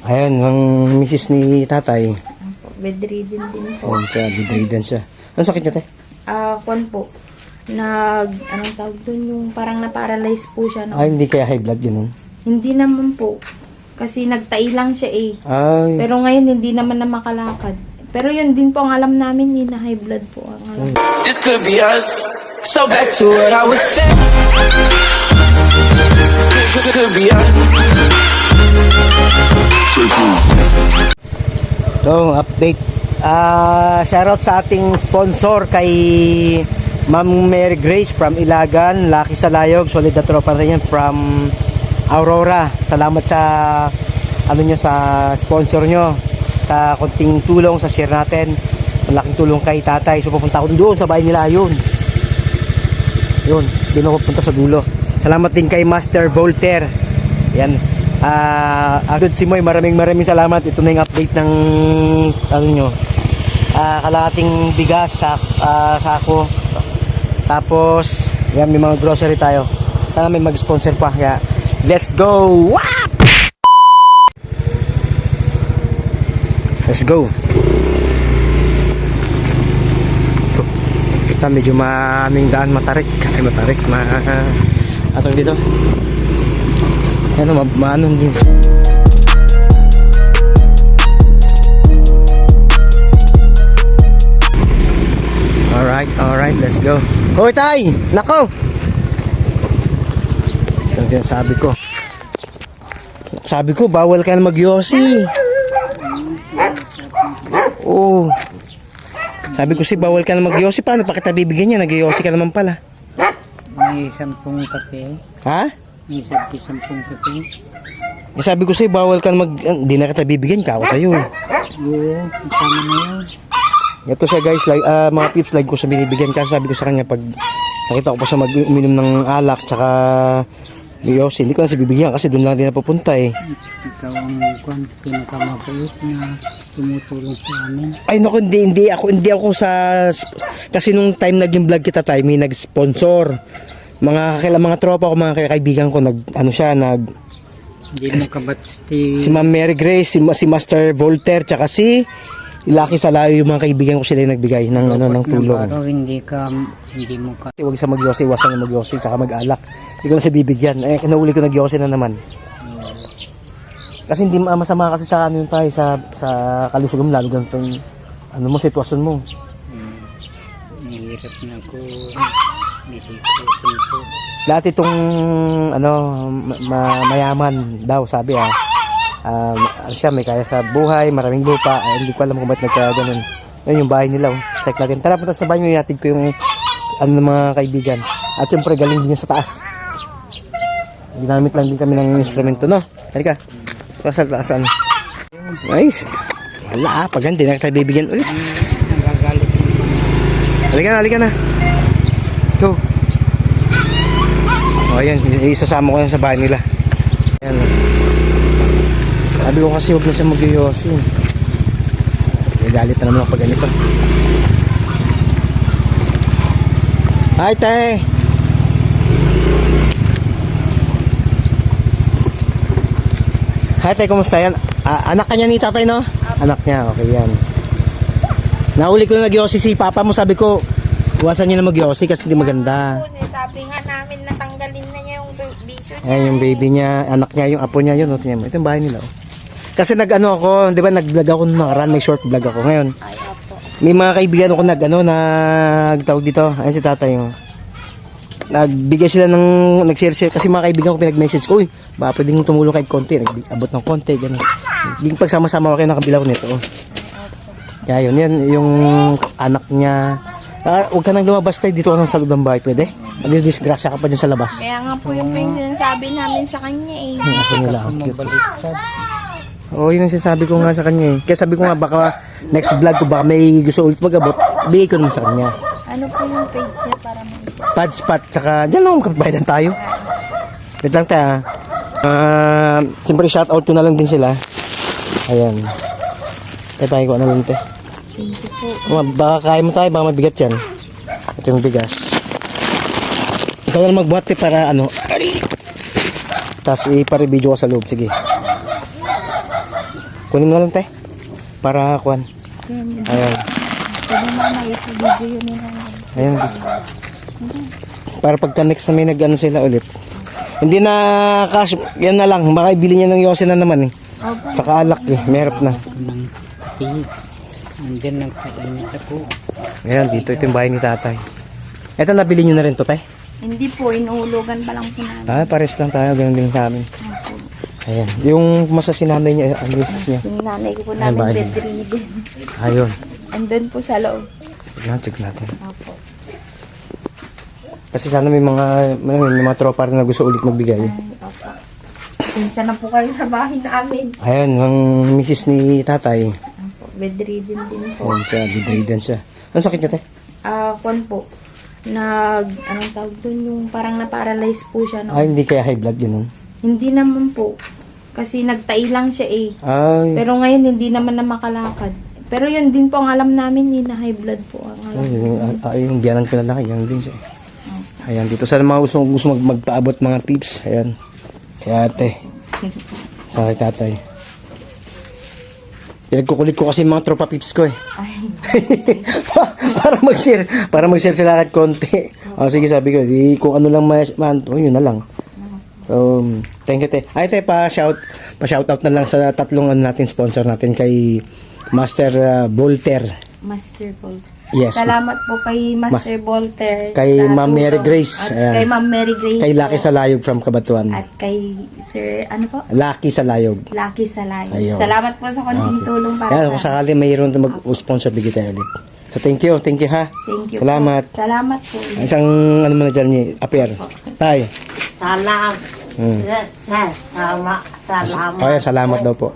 Ayan, ang misis ni tatay. Bedridden din po. Ayan siya, bedridden siya. Ano sakit niya, te? Kwan po. Anong tawag doon? Yung parang na-paralyze po siya. No? Ay, hindi kaya high blood yun. Hindi naman po. Kasi nagtai lang siya eh. Ay, Pero ngayon, hindi naman na makalakad. Pero yun din po ang alam namin, na high blood po ang alam. This could be us. So back to what I was saying. Could be us. so update. Shoutout sa ating sponsor kay Ma'am Mary Grace from Ilagan, Lucky Salayog, Solid na tropa rin yan from Aurora. Salamat sa nyo sa sponsor nyo, sa konting tulong sa share natin. Malaking tulong kay tatay. So pupunta ako doon sa bahay nila. Yun, din ako punta sa dulo. Salamat din kay Master Voltaire. Yan. Agad si Moy, maraming salamat. Ito na yung update ng nyo, kalahating bigas sa sako. Tapos yan, may mga grocery tayo. Sana may mag-sponsor pa. Kaya let's go. Wap! Let's go. Ito medyo maaming daan, matarik. Atong dito. Ano, maanong din. Alright, let's go. Hoy, tay! Nako! Ito ang sinasabi ko. Sabi ko, bawal ka na mag-yosi. Oh. Sabi ko bawal ka na mag-yosi. Paano pa kita bibigyan niya? Nag-yosi ka naman pala. May 10 kape. Ha? May 10 kape. Sabi ko bawal ka na hindi na kita bibigyan. Kako sa'yo. Oo, tama na yun. Ito siya guys, like, mga pips, like ko sa binibigyan. Kasi sabi ko sa kanya, pag nakita ko pa siya mag-uminom ng alak, tsaka yosi, hindi ko na siya bibigyan kasi doon lang din napupunta eh. Ikaw ang pinakamabait na tumutulong sa amin. Ay naku, hindi ako sa, kasi nung time naging vlog kita tayo, may nag-sponsor. Mga tropa ko, mga kaibigan ko, Hindi mo kabat si Ma'am Mary Grace, si Master Voltaire, tsaka si Lucky Salayo, yung mga kaibigan ko sila yung nagbigay ng tulong. Pero hindi mo ka. Huwag siya mag-yosi, iwasan niya mag-yosi, tsaka mag-alak. Hindi ko na siya bibigyan. Kinauli ko nag-yosi na naman. Kasi hindi masama kasi sa ano yung tayo, sa kalusugan mo, lalo ganito yung sitwasyon mo. Mahirap na ako. Sitwasyon ko. Lahat itong mayaman daw, sabi siya may kaya sa buhay, maraming lupa, hindi ko alam kung ba't nagka-ganun. Yan yung bahay nila. Check natin. Tara, punta sa bahay nyo, yatid ko yung mga kaibigan. At syempre galing din yung sa taas. Ginamit lang din kami ng instrumento, no? Halika. Sa taas, nice. Wala, pag hindi na kita bibigyan ulit. Nagagalit mo. Halika na. Go. O, ayan, isasama ko yan sa bahay nila. Ayan. Sabi ko kasi huwag na siya mag-yosi. Galit na naman ako pag ganito. Hi, tay! Hi, tay, kumusta yan? Anak ka niya ni tatay, no? Anak niya, okay yan. Nahuli ko na nag-yosi si papa mo, sabi ko, iwasan niya na mag-yosi kasi hindi maganda. Sabi nga namin natanggalin na niya yung bisyo niya. Ayan yung baby niya, anak niya, yung apo niya, yun. Ito yung bahay nila. Kasi ako, di ba, nag-vlog ako nung nakaraan, may short vlog ako. Ngayon, may mga kaibigan ako nagtawag dito. Ayun si tatay. Nagbigay sila nag-share kasi mga kaibigan ko pinag-message ko, uy, baka pwedeng tumulong kahit konti. Nag-abot ng konti, gano'n. Hindi pagsama-sama ko kayo nakabilaw nito. Kaya yan yung anak niya. Huwag ka nang lumabas tayo dito sa loob ng bahay, pwede? Magdidisgrasya ka pa dyan sa labas. Kaya nga po yung sinasabi namin sa kanya eh. Kasi nila, cute. Yun ang sinasabi ko nga sa kanya eh. Kaya sabi ko nga baka next vlog ko baka may gusto ulit mag-abot, bigay ko naman sa kanya. Ano po yung page niya para may Padspot, tsaka dyan lang magkabayan tayo. Wait lang tayo. Siyempre shoutout ko na lang din sila. Ayan. Tayo ko na lang ito. Thank you po. Baka kaya mo tayo, baka mabigat yan. Ito yung bigas. Ikaw na magbuhat para Tapos iparibidyo ko sa loob, sige. Kunin mo na lang, te. Para kuhan. Ayan. Sabi mama, ito video yun nila. Ayan. Para pagka next na may nag-ano sila ulit. Hindi na cash, yan na lang. Baka ibili niya ng Yose na naman eh. Opo. Saka alak eh, merap na. Ng tingin. Nandyan lang kainit ako. Ayan, dito ito yung bahay ni tatay. Ito, nabili niyo na rin to, tay? Hindi po, inuhulugan pa lang po namin. Ah, pares lang tayo, ganun din sa amin. Opo. Ayan, yung masasinanay niya, ang misis niya. Yung nanay ko po Ayan, namin bahay. bedridden. Ayun. Andun po sa loob. Tignan, check natin. Opo. Kasi sana may mga tropa rin na gusto ulit magbigay. Ay, opo. Pinsan na po kayo sa bahay namin. Ayan, ang misis ni tatay. Opo. Bedridden din po. Ayan siya, bedridden siya. Ano sakit niya, tay? Kwan po. Anong tawag doon? Yung parang na-paralyze po siya. No? Ay, hindi kaya high blood yun. Hindi naman po. Kasi nagtai lang siya eh. Ay, Pero ngayon hindi naman na makalakad. Pero yun din po ang alam namin, hindi na high blood po ang alam. yung biyanang pinalaki, yan din siya. Ayan, dito sa mga gusto magpaabot mga pips. Ayan. Kaya ate. Sa kay tatay. Pinagkukulit ko kasi mga tropa pips ko eh. Ay, para mag-share sila kahit konti. O sige, sabi ko, kung ano lang yun na lang. So, thank you, te. Ay, te, pa-shoutout na lang sa tatlong natin sponsor natin kay Master Volter. Master Paul. Yes. Salamat po kay Master Volter. Kay sa Ma'am Mary tulong. Grace. At Ayan. kay Ma'am Mary Grace. Kay Lucky po. Salayog from Kabatuan. At kay Sir, ano po? Lucky Salayog. Lucky Salayo. Ayun. Salamat po sa konting tulong para Ayan, sa kung sakali mayroon na mag-sponsor, bigyan tayo ulit. So, thank you ha. Thank you Salamat. po. Salamat po. Isang ano mo na dyan ni Apier. Tay. Salamat. Salamat. Ayan, salamat daw po.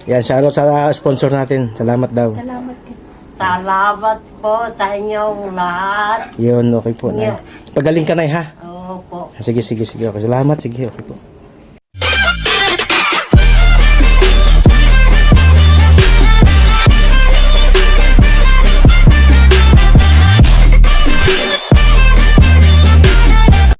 Yan, shoutout sa sponsor natin. Salamat daw. Salamat po. Salamat po sa inyong lahat. Yun, okay po. Nay. Pagaling ka, Nay, ha? Opo. Sige. Okay. Salamat. Sige, okay po.